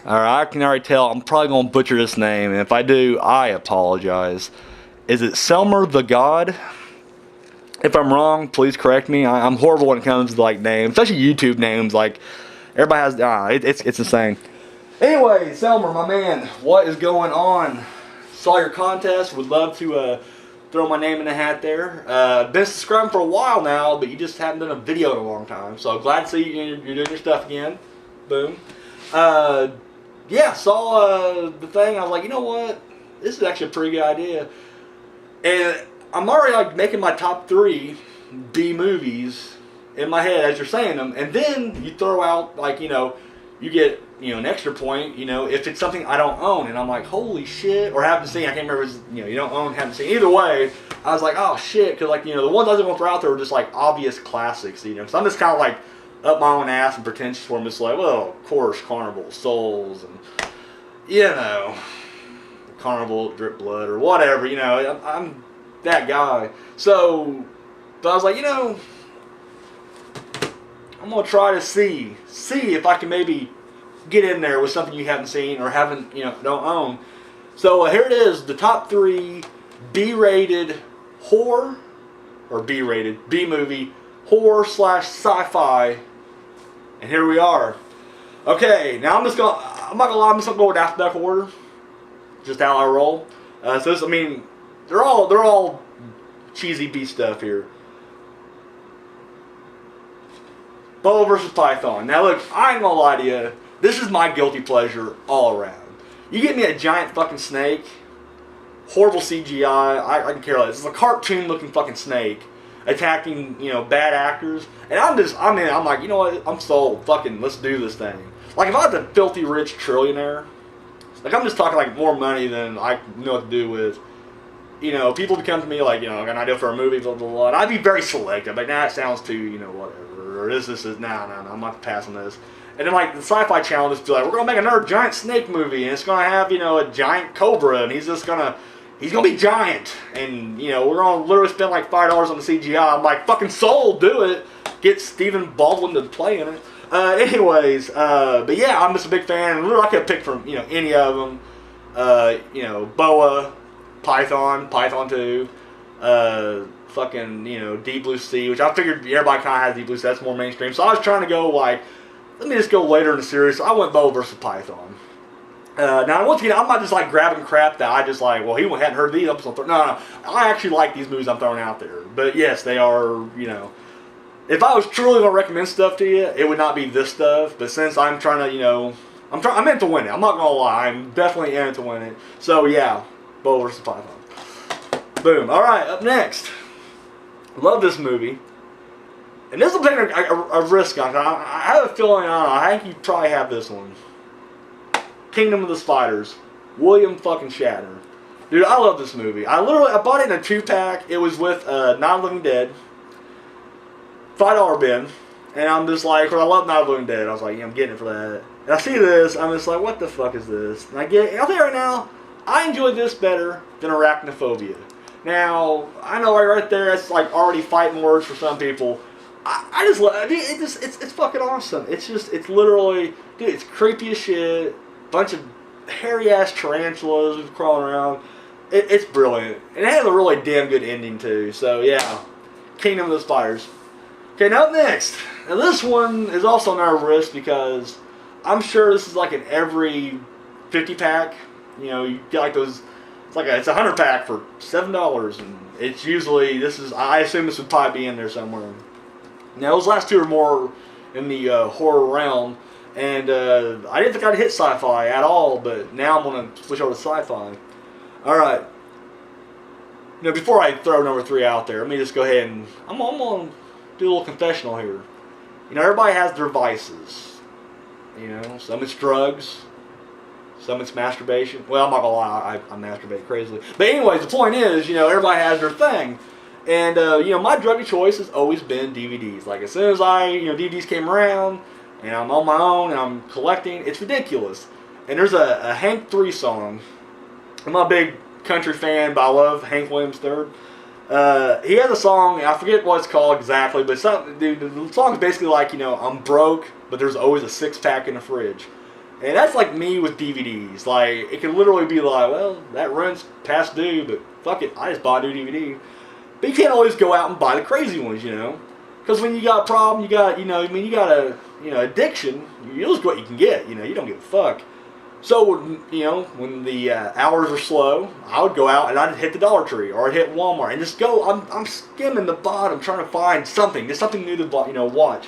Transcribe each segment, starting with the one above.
Alright, I can already tell I'm probably going to butcher this name, and if I do, I apologize. Is it Selmer the God? If I'm wrong, please correct me. I'm horrible when it comes to like names, especially YouTube names. Like everybody has, it's insane. Anyway, Selmer, my man, what is going on? Saw your contest. Would love to throw my name in the hat there. Been subscribing for a while now, but you just haven't done a video in a long time. So glad to see you're doing your stuff again. Boom. Yeah, saw the thing. I was like, you know what? This is actually a pretty good idea. And I'm already like making my top 3 B movies in my head as you're saying them, and then you throw out like you get an extra point if it's something I don't own, and I'm like holy shit, or haven't seen. I can't remember if it's, you don't own, haven't seen. Either way, I was like oh shit, because like the ones I was going to throw out there were just like obvious classics, so I'm just kind of like up my own ass and pretentious for them. Just like well, of course, Carnival Souls and Carnival Drip Blood or whatever. I'm that guy. So, but I was like, I'm gonna try to see if I can maybe get in there with something you haven't seen or haven't, don't own. So here it is, the top 3 B-rated horror or B-rated B movie horror / sci-fi, and here we are. Okay, now I'm not gonna lie, I'm just gonna go with alphabetical order, just how I roll. So this, they're all cheesy B stuff here. Boa versus Python. Now look, I ain't gonna lie to you. This is my guilty pleasure all around. You get me a giant fucking snake, horrible CGI. I can care less. It's a cartoon looking fucking snake attacking bad actors, and I'm like you know what? I'm sold. Fucking let's do this thing. Like if I was a filthy rich trillionaire, like I'm just talking like more money than I know what to do with. People would come to me like, I got an idea for a movie, blah, blah, blah. And I'd be very selective. Like, nah, it sounds too, whatever. Or this is, nah, I'm not passing this. And then, like, the Sci-Fi Channel just be like, we're going to make another giant snake movie, and it's going to have, a giant cobra, and he's going to be giant. And, we're going to literally spend, like, $5 on the CGI. I'm like, fucking sold, do it. Get Stephen Baldwin to play in it. Anyways, but yeah, I'm just a big fan. And literally, I could pick from, any of them. Boa, Python 2, fucking, Deep Blue Sea, which I figured everybody kind of has Deep Blue Sea, that's more mainstream. So I was trying to go like, let me just go later in the series. So I went Boa versus Python. Now, once again, I'm not just like grabbing crap that I just like, well, he hadn't heard these episodes. No. I actually like these movies I'm throwing out there. But yes, they are, if I was truly going to recommend stuff to you, it would not be this stuff. But since I'm trying to, I'm in it to win it. I'm not going to lie. I'm definitely in it to win it. So yeah. Boa versus Python. Boom. Alright, up next. Love this movie. And this will take a risk on it. I have a feeling, I think you probably have this one. Kingdom of the Spiders. William fucking Shatner. Dude, I love this movie. I bought it in a 2-pack. It was with Night of the Living Dead. $5 bin. And I'm just like, I love Night of the Living Dead. I was like, yeah, I'm getting it for that. And I see this, I'm just like, what the fuck is this? And I'll tell you right now, I enjoy this better than Arachnophobia. Now, I know right there, it's like already fighting words for some people. I just love it. It's fucking awesome. It's literally, dude, it's creepy as shit. Bunch of hairy ass tarantulas crawling around. It's brilliant. And it has a really damn good ending too. So yeah, Kingdom of the Spiders. Okay, now up next. Now this one is also another risk because I'm sure this is like in every 50-pack. You get like those. It's a 100-pack for $7, and it's usually I assume this would probably be in there somewhere. Now those last 2 are more in the horror realm, and I didn't think I'd hit sci-fi at all, but now I'm gonna switch over to sci-fi. All right. Before I throw number 3 out there, let me just go ahead and I'm gonna do a little confessional here. Everybody has their vices. Some it's drugs. Some it's masturbation. Well, I'm not gonna lie, I masturbate crazily. But anyways, the point is, everybody has their thing. And, my drug of choice has always been DVDs. Like, as soon as DVDs came around, and I'm on my own, and I'm collecting, it's ridiculous. And there's a Hank 3 song. I'm a big country fan, but I love Hank Williams III. He has a song, I forget what it's called exactly, but the song's basically like, I'm broke, but there's always a 6-pack in the fridge. And that's like me with DVDs. Like, it can literally be like, well, that runs past due, but fuck it, I just bought a new DVD. But you can't always go out and buy the crazy ones, you know? Because when you got a problem, you got, you know, I mean, you got a, you know, addiction, you just what you can get, you know, you don't give a fuck. So, you know, when the hours are slow, I would go out and I'd hit the Dollar Tree or I'd hit Walmart and just go, I'm skimming the bottom trying to find something, just something new to, you know, watch.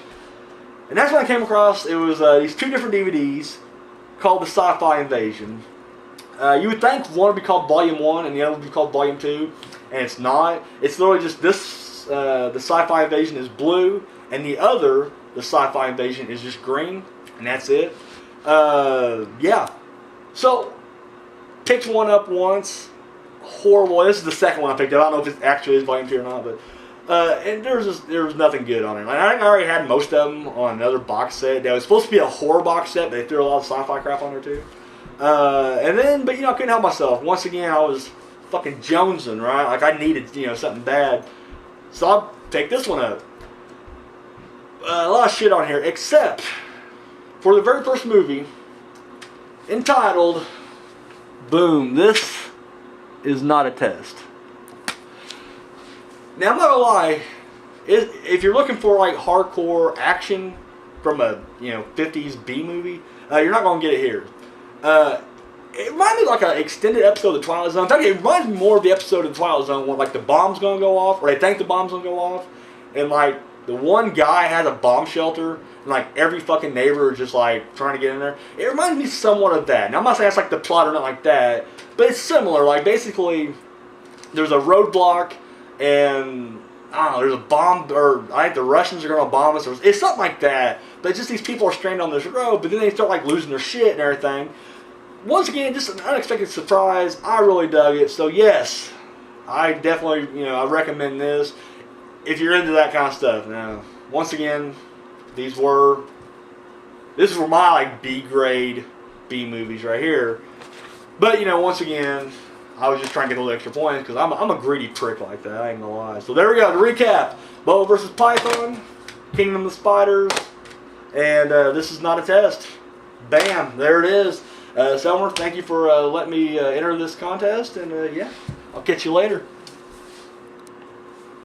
And that's when I came across, it was these 2 different DVDs called the SciFi Invasion. You would think one would be called Volume 1 and the other would be called Volume 2, and it's not. It's literally just this, the SciFi Invasion is blue, and the other, the SciFi Invasion, is just green, and that's it. Yeah. So, picked one up once. Horrible. This is the second one I picked up. I don't know if it actually is Volume 2 or not, but and there was nothing good on it. Like, I think I already had most of them on another box set. That was supposed to be a horror box set, but they threw a lot of sci-fi crap on there too. And then, but you know, I couldn't help myself. Once again, I was fucking jonesing, right? Like, I needed, you know, something bad. So I'll take this one up. A lot of shit on here, except for the very first movie, entitled, boom, this is not a test. Now, I'm not gonna lie, if you're looking for like hardcore action from a, you know, 50s B movie, you're not gonna get it here. It reminds me of like an extended episode of the Twilight Zone. In fact, it reminds me more of the episode of the Twilight Zone where like the bomb's gonna go off, or they think the bomb's gonna go off, and like the one guy has a bomb shelter, and like every fucking neighbor is just like trying to get in there. It reminds me somewhat of that. Now, I'm not saying it's like the plot or not like that, but it's similar. Like, basically, there's a roadblock, and I don't know, there's a bomb, or I think the Russians are gonna bomb us, or it's something like that. But it's just these people are stranded on this road, but then they start like losing their shit and everything. Once again, just an unexpected surprise. I really dug it. So yes, I definitely, you know, I recommend this if you're into that kind of stuff. Now, once again, this were my like B grade B movies right here. But you know, once again, I was just trying to get those extra points because I'm a greedy prick like that. I ain't gonna lie. So there we go. To recap: Boa vs. Python, Kingdom of the Spiders, and this is not a test. Bam! There it is. Selmer, thank you for letting me enter this contest, and yeah, I'll catch you later.